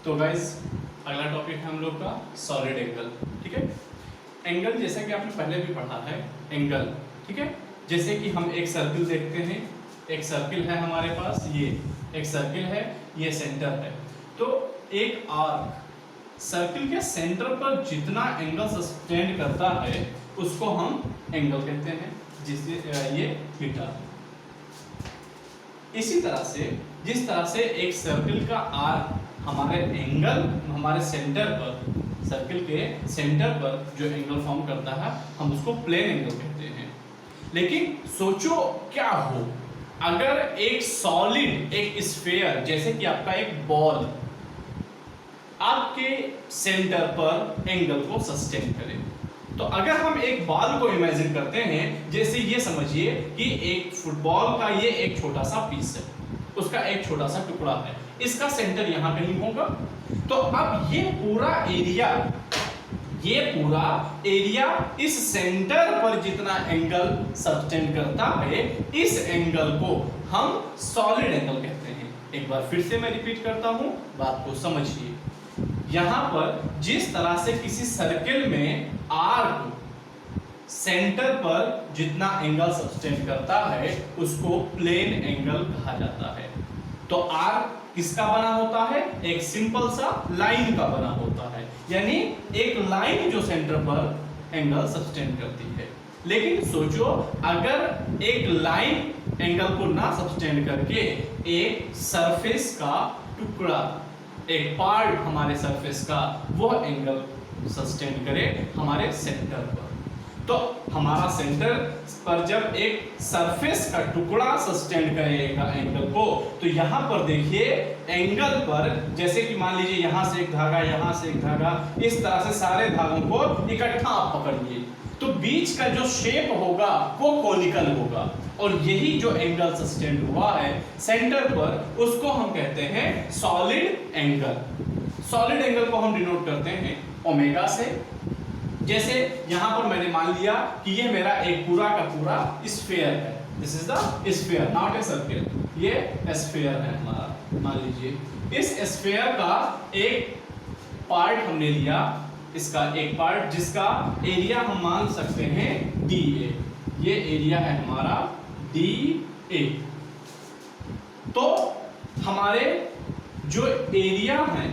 तो गाइस अगला टॉपिक है हम लोग का सॉलिड एंगल। ठीक है, एंगल जैसा कि आपने पहले भी पढ़ा है एंगल। ठीक है, जैसे कि हम एक सर्किल देखते हैं, एक सर्किल है हमारे पास, ये एक सर्किल है, ये सेंटर है। तो एक आर्क सर्किल के सेंटर पर जितना एंगल सस्टेन करता है उसको हम एंगल कहते हैं, जिससे ये थीटा। इसी तरह से जिस तरह से एक सर्किल का आर्क हमारे एंगल हमारे सेंटर पर, सर्किल के सेंटर पर जो एंगल फॉर्म करता है हम उसको प्लेन एंगल कहते हैं। लेकिन सोचो क्या हो अगर एक सॉलिड, एक स्फीयर जैसे कि आपका एक बॉल आपके सेंटर पर एंगल को सस्टेन करे। तो अगर हम एक बॉल को इमेजिन करते हैं, जैसे ये समझिए कि एक फुटबॉल का ये एक छोटा सा पीस है, उसका एक छोटा सा टुकड़ा है, इसका सेंटर यहां कहीं होगा। तो अब ये पूरा एरिया इस सेंटर पर जितना एंगल सस्टेन करता है, इस एंगल को हम सॉलिड एंगल कहते हैं। एक बार फिर से मैं रिपीट करता हूं, बात को समझिए। यहां पर जिस तरह से किसी सर्किल में आर्क सेंटर पर जितना एंगल सस्टेन करता है उसको प्लेन एंगल कहा जाता है। तो आर्क किसका बना होता है? एक सिंपल सा लाइन का बना होता है, यानी एक लाइन जो सेंटर पर एंगल सस्टेन करती है। लेकिन सोचो अगर एक लाइन एंगल को ना सस्टेन करके एक सरफेस का टुकड़ा, एक पार्ट हमारे सरफेस का वो एंगल सस्टेन करे हमारे सेंटर पर, तो हमारा सेंटर पर जब एक सरफेस का टुकड़ा सस्टेन करेगा एंगल को, तो यहां पर देखिए एंगल पर, जैसे कि मान लीजिए यहां से एक धागा, यहां से एक धागा, इस तरह से सारे धागों को इकट्ठा आप पकड़िए, तो बीच का जो शेप होगा वो कोनिकल होगा, और यही जो एंगल सस्टेन हुआ है सेंटर पर उसको हम कहते हैं सॉलिड एंगल। सॉलिड एंगल को हम डिनोट करते हैं ओमेगा से। जैसे यहां पर मैंने मान लिया कि ये मेरा एक पूरा का पूरा स्फीयर है, this is the sphere, not a circle, ये स्फीयर है हमारा। मान लीजिए इस स्फीयर का एक पार्ट हमने लिया, इसका एक पार्ट जिसका एरिया हम मान सकते हैं DA, ये एरिया है हमारा DA। तो हमारे जो एरिया है,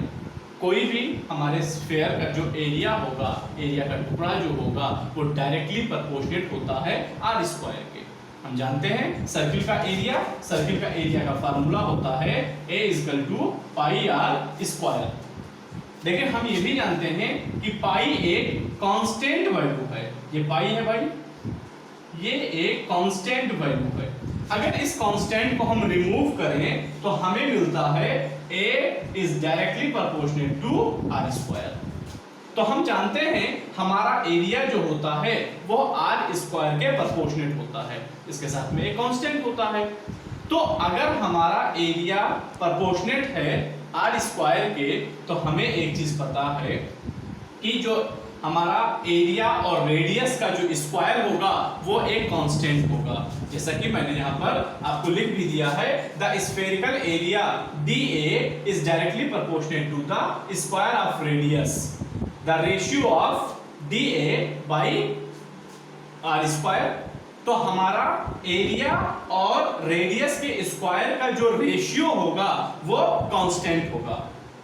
कोई भी हमारे स्फीयर का जो एरिया होगा, एरिया का टुकड़ा जो होगा वो डायरेक्टली प्रोपोर्शनेट होता है आर स्क्वायर के। हम जानते हैं सर्किल का एरिया का फार्मूला होता है A = पाई आर स्क्वायर। लेकिन हम ये भी जानते हैं कि पाई एक कांस्टेंट वैल्यू है, ये पाई है भाई, ये एक कांस्टेंट वैल्यू है। अगर इस कांस्टेंट को हम रिमूव करें तो हमें मिलता है A is directly proportional to R square। तो हम जानते हैं हमारा एरिया जो होता है वो R स्क्वायर के प्रोपोर्शनेट होता है, इसके साथ में एक कांस्टेंट होता है। तो अगर हमारा एरिया प्रोपोर्शनेट है R स्क्वायर के, तो हमें एक चीज पता है कि जो हमारा एरिया और रेडियस का जो स्क्वायर होगा वो एक कांस्टेंट होगा। जैसा कि मैंने यहाँ पर आपको लिख भी दिया है, the spherical area DA is directly proportional to the square of radius, the ratio of DA by R square। तो हमारा एरिया और रेडियस के स्क्वायर का जो रेशियो होगा वो कांस्टेंट होगा,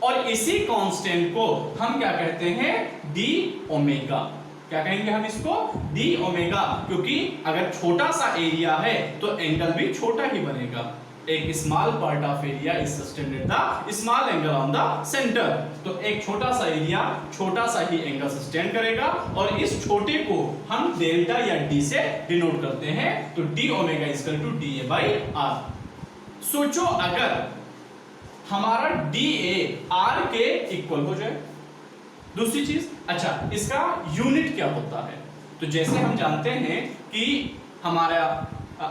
और इसी कांस्टेंट को हम क्या कहते हैं? D omega. क्या कहेंगे हम इसको? डी ओमेगा, क्योंकि अगर छोटा सा एरिया है तो एंगल भी छोटा ही बनेगा। एक small part of area is sustained the small angle on the centre. तो एक छोटा सा एरिया छोटा सा ही एंगल सस्टेन करेगा, और इस छोटे को हम डेल्टा या डी से डिनोट करते हैं। तो D omega = DA by R। सोचो अगर हमारा DA R के इक्वल हो जाए। दूसरी चीज, अच्छा इसका यूनिट क्या होता है? तो जैसे हम जानते हैं कि हमारा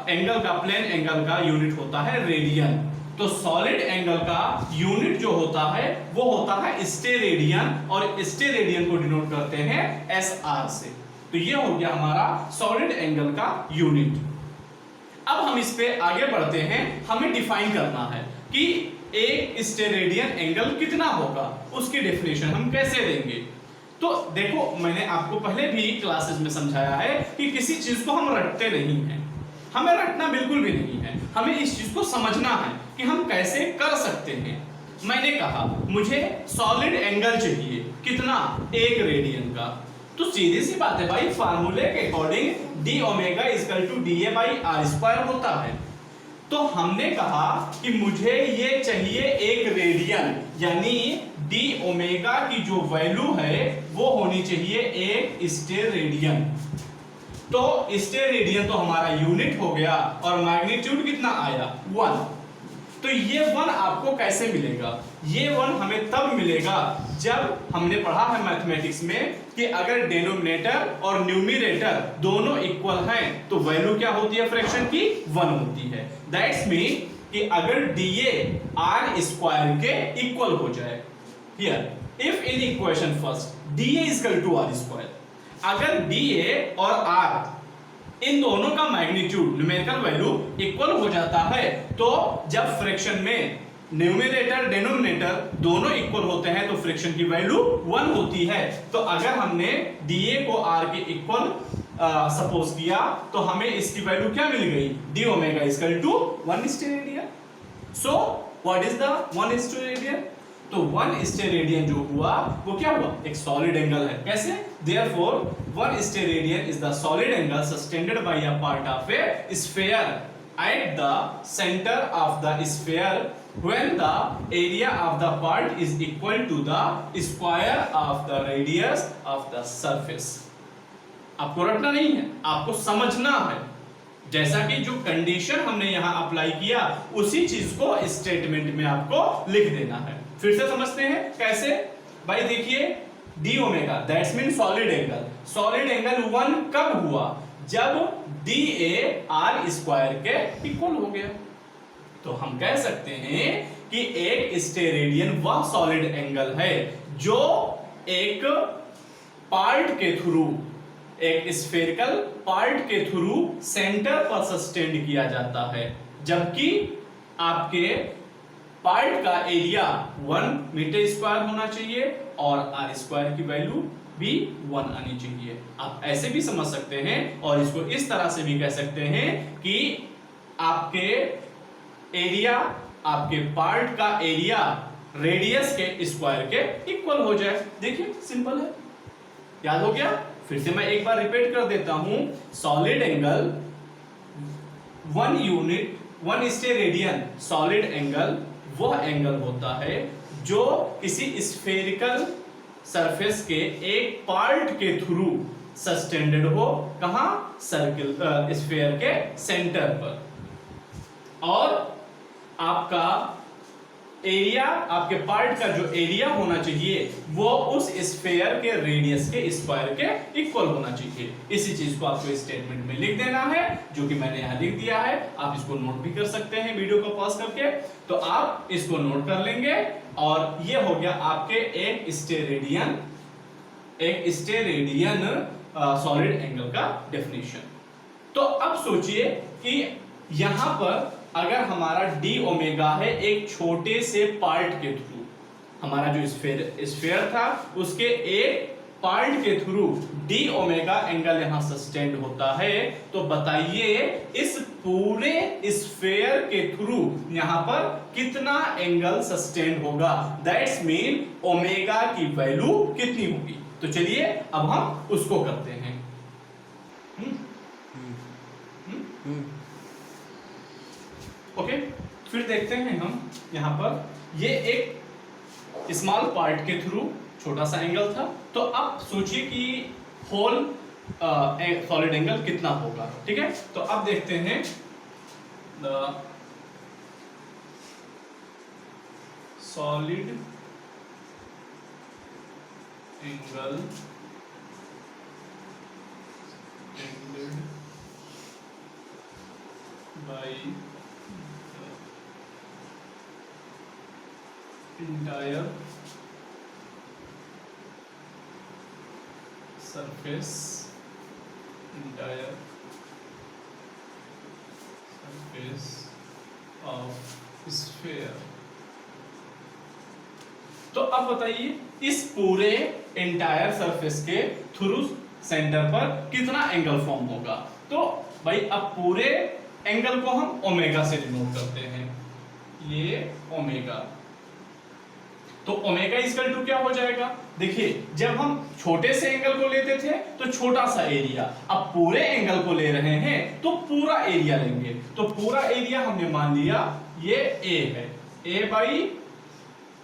एंगल का, प्लेन एंगल का यूनिट होता है रेडियन, तो सॉलिड एंगल का यूनिट जो होता है वो होता है स्टेरेडियन, और स्टेरेडियन को डिनोट करते हैं SR से। तो ये हो गया हमारा सॉलिड एंगल का यूनिट। अब हम इस पे आगे बढ़ते हैं, हमें डिफाइन करना है कि एक स्टेरेडियन एंगल कितना होगा, उसकी डेफिनेशन हम कैसे देंगे। तो देखो मैंने आपको पहले भी क्लासेस में समझाया है कि किसी चीज को हम रटते नहीं हैं, हमें रटना बिल्कुल भी नहीं है, हमें इस चीज को समझना है कि हम कैसे कर सकते हैं। मैंने कहा मुझे सॉलिड एंगल चाहिए कितना, 1 रेडियन का। तो सीधी सी बात है भाई, फार्मूले के according d omega equal to d a by r square होता है। तो हमने कहा कि मुझे ये चाहिए 1 रेडियन, यानी डी ओमेगा की जो वैल्यू है वो होनी चाहिए 1 स्टेरेडियन। तो स्टेरेडियन तो हमारा यूनिट हो गया और मैग्नीट्यूड कितना आया 1। तो ये 1 आपको कैसे मिलेगा, ये 1 हमें तब मिलेगा जब हमने पढ़ा है मैथमेटिक्स में कि अगर डिनोमिनेटर और न्यूमरेटर दोनों इक्वल हैं तो वैल्यू क्या होती है फ्रैक्शन की, 1 होती है। दैट्स मीन कि अगर डीए आर स्क्वायर के इक्वल हो जाए, here if in equation first d a equal to r square, अगर डीए और आर इन दोनों का मैग्नीट्यूड न्यूमेरिकल वैल्यू इक्वल हो जाता है, तो जब फ्रैक्शन में न्यूमरेटर डिनोमिनेटर दोनों इक्वल होते हैं तो फ्रैक्शन की वैल्यू 1 होती है। तो अगर हमने डीए को आर के इक्वल सपोज किया तो हमें इसकी वैल्यू क्या मिल गई, d omega equal to 1 steradian. So what is the 1 steradian, तो 1 स्टेरेडियन जो हुआ वो क्या हुआ, एक सॉलिड एंगल है। कैसे, therefore 1 steradian is the solid angle subtended by a part of a sphere at the center of the sphere when the area of the part is equal to the square of the radius of the surface। आपको रटना नहीं है, आपको समझना है। जैसा कि जो कंडीशन हमने यहां अप्लाई किया उसी चीज को स्टेटमेंट में आपको लिख देना है। फिर से समझते हैं कैसे, भाई देखिए D omega that's mean solid angle, solid angle 1 कब हुआ, जब डी ए आर स्क्वायर के इक्वल हो गया। तो हम कह सकते हैं कि एक स्टेरेडियन वह सॉलिड एंगल है जो एक पार्ट के थ्रू, एक स्फेरिकल पार्ट के थ्रू सेंटर पर सस्टेंड किया जाता है, जबकि आपके पार्ट का एरिया 1 मीटर स्क्वायर होना चाहिए और आर स्क्वायर की वैल्यू भी 1 आनी चाहिए। आप ऐसे भी समझ सकते हैं और इसको इस तरह से भी कह सकते हैं कि आपके एरिया, आपके पार्ट का एरिया रेडियस के स्क्वायर के इक्वल हो जाए। देखिए सिंपल है, याद हो गया। फिर से मैं एक बार रिपीट कर देता हूं, solid angle 1 unit 1 steradian solid angle वह एंगल होता है जो किसी स्फेरिकल सरफेस के एक पार्ट के थ्रू सस्टेंडेड हो, कहां, सर्किल स्फीयर के सेंटर पर, और आपका एरिया, आपके पार्ट का जो एरिया होना चाहिए वो उस स्फीयर के रेडियस के स्क्वायर के इक्वल होना चाहिए। इसी चीज को आपको स्टेटमेंट में लिख देना है, जो कि मैंने यहां लिख दिया है। आप इसको नोट भी कर सकते हैं वीडियो को पॉज करके, तो आप इसको नोट कर लेंगे। और ये हो गया आपके एक स्टेरेडियन सॉलिड एंगल का डेफिनेशन। तो अब सोचिए कि यहां पर अगर हमारा डी ओमेगा है एक छोटे से पार्ट के थ्रू, हमारा जो स्फीयर था उसके एक पार्ट के थ्रू डी ओमेगा एंगल यहां सस्टेंड होता है, तो बताइए इस पूरे स्फीयर के थ्रू यहां पर कितना एंगल सस्टेंड होगा, दैट्स मीन ओमेगा की वैल्यू कितनी होगी। तो चलिए अब हम उसको करते हैं। ओके, फिर देखते हैं हम यहां पर ये एक स्मॉल पार्ट के थ्रू छोटा सा एंगल था, तो अब सोचिए कि होल सॉलिड एंगल कितना होगा। ठीक है, तो अब देखते हैं solid angle by entire surface of sphere तो अब बताइए इस पूरे एंटायर सरफेस के थ्रू सेंटर पर कितना एंगल फॉर्म होगा। तो भाई अब पूरे एंगल को हम ओमेगा से डिनोट करते हैं, ये ओमेगा। तो ओमेगा इक्वल टू क्या हो जाएगा, देखिए जब हम छोटे से एंगल को लेते थे तो छोटा सा एरिया, अब पूरे एंगल को ले रहे हैं तो पूरा एरिया लेंगे। तो पूरा एरिया हमने मान लिया ये ए है, ए बाई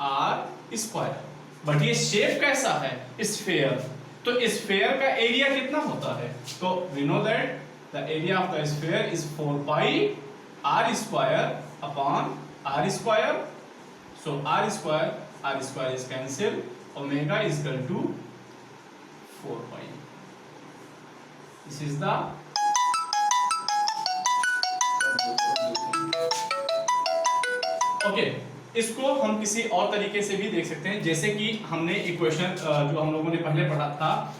आर स्क्वायर। बट ये शेप कैसा है, स्फेयर, तो स्फेयर का एरिया कितना होता है, तो we know that the area of the sphere is 4 pi are square upon are square. So are square is cancelled, omega is equal to 4 pi. This is the okay. इसको हम किसी और तरीके से भी देख सकते हैं, जैसे कि हमने इक्वेशन जो हम लोगों ने पहले पढ़ा था,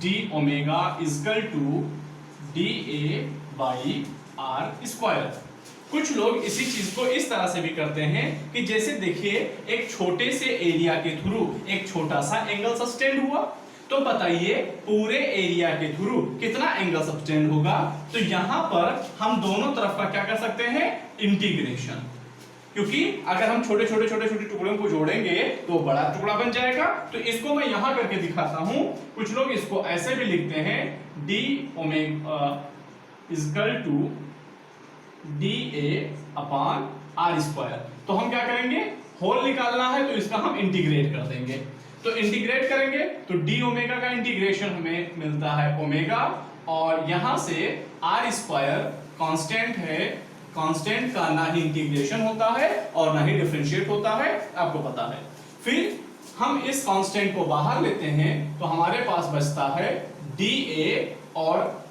d omega equal to d a by r square. कुछ लोग इसी चीज को इस तरह से भी करते हैं कि जैसे देखिए एक छोटे से एरिया के थ्रू एक छोटा सा एंगल सस्टेंड हुआ, तो बताइए पूरे एरिया के थ्रू कितना एंगल सस्टेंड होगा। तो यहां पर हम दोनों तरफ का क्या कर सकते हैं, इंटीग्रेशन, क्योंकि अगर हम छोटे छोटे टुकड़ों को जोड़ेंगे तो बड़ा टुकड़ा बन जाएगा। तो इसको मैं यहां करके दिखाता हूं, कुछ लोग इसको ऐसे भी लिखते हैं, d omega equal to d a upon are square. तो हम क्या करेंगे, होल निकालना है तो इसका हम इंटीग्रेट कर देंगे। तो इंटीग्रेट करेंगे तो डी ओमेगा का इंटीग्रेशन हमें मिलता है ओमेगा, और यहां से आर स्क्वायर कांस्टेंट है, कांस्टेंट का ना ही इंटीग्रेशन होता है और ना ही डिफरेंशिएट होता है, आपको पता है। फिर हम इस कांस्टेंट को बाहर लेते हैं तो हमारे पास बचता है डी ए, और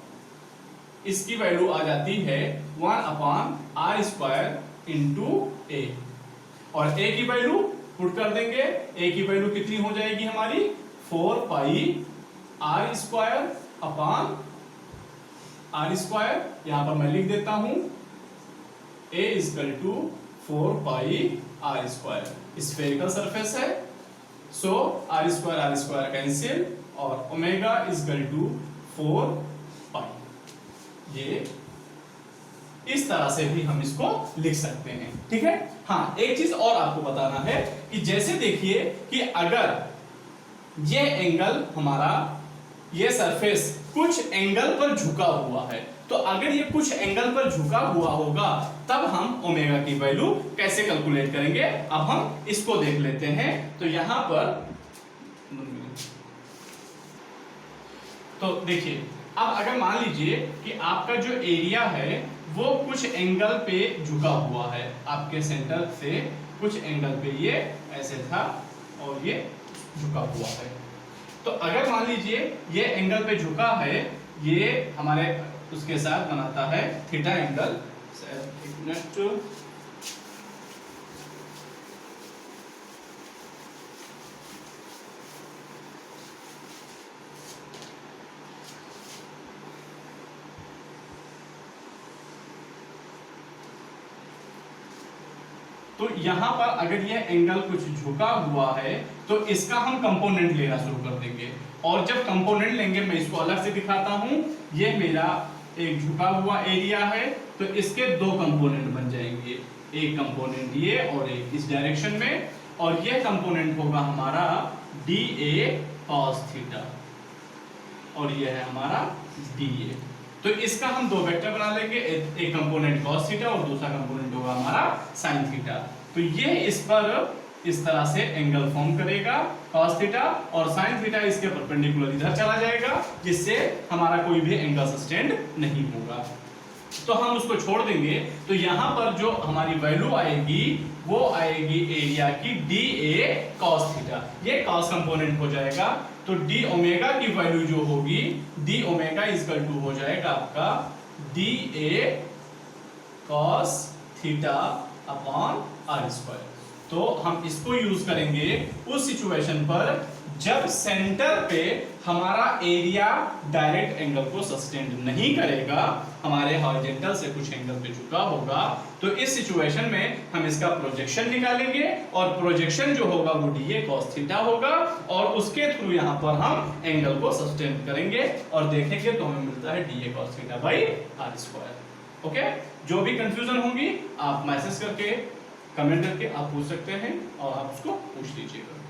इसकी वैल्यू आ जाती है 1 अपॉन आर स्क्वायर इंटू ए, और ए की वैल्यू पुट कर देंगे। ए की वैल्यू कितनी हो जाएगी हमारी, 4 pi are square upon are square. यहां पर मैं लिख देता हूं A equal to 4 pi are square. Spherical surface है, सो आर स्क्वायर कैंसिल, और ओमेगा इक्वल टू 4 पाई। ये इस तरह से भी हम इसको लिख सकते हैं, ठीक है। हाँ, एक चीज और आपको बताना है कि जैसे देखिए कि अगर ये एंगल हमारा, ये सरफेस कुछ एंगल पर झुका हुआ है, तो अगर ये कुछ एंगल पर झुका हुआ होगा तब हम ओमेगा की वैल्यू कैसे कैलकुलेट करेंगे, अब हम इसको देख लेते हैं। तो यहां पर तो देखिए, अब अगर मान लीजिए कि आपका जो एरिया है वो कुछ एंगल पे झुका हुआ है, आपके सेंटर से कुछ एंगल पे ये ऐसे था और ये झुका हुआ है। तो अगर मान लीजिए ये एंगल पे झुका है, ये हमारे उसके साथ बनाता है थीटा एंगल। एक मिनट, तो यहां पर अगर ये एंगल कुछ झुका हुआ है तो इसका हम कंपोनेंट लेना शुरू कर देंगे, और जब कंपोनेंट लेंगे मैं इसको अलग से दिखाता हूं। ये मेरा एक झुका हुआ एरिया है, तो इसके दो कंपोनेंट बन जाएंगे, एक कंपोनेंट ये और एक इस डायरेक्शन में, और ये कंपोनेंट होगा हमारा डी ए कॉस थीटा, और ये है हमारा डी ए। तो इसका हम दो वेक्टर बना लेंगे, एक कंपोनेंट cos थीटा और दूसरा कंपोनेंट होगा हमारा sin थीटा। तो ये इस पर इस तरह से एंगल फॉर्म करेगा cos थीटा, और sin थीटा इसके परपेंडिकुलर इधर चला जाएगा, जिससे हमारा कोई भी एंगल सस्टेंड नहीं होगा। तो हम उसको छोड़ देंगे, तो यहां पर जो हमारी वैल्यू आएगी वो आएगी एरिया की डी ए cos थीटा, ये cos कंपोनेंट हो जाएगा। तो डी ओमेगा की वैल्यू जो होगी, डी ओमेगा इक्वल टू हो जाएगा आपका d a cos theta upon are square. तो हम इसको यूज करेंगे उस सिचुएशन पर जब सेंटर पे हमारा एरिया डायरेक्ट एंगल को सस्टेंड नहीं करेगा, हमारे हॉरिजॉन्टल से कुछ एंगल पे झुका होगा, तो इस सिचुएशन में हम इसका प्रोजेक्शन निकालेंगे और प्रोजेक्शन जो होगा वो DA cos थीटा होगा और उसके थ्रू यहां पर हम एंगल को सस्टेंड करेंगे और देखेंगे तो हमें मिलता है DA cos theta by r²। Okay, जो भी कंफ्यूजन होगी आप मैसेज करके, कमेंट करके आप पूछ सकते हैं और आप उसको पूछ लीजिएगा।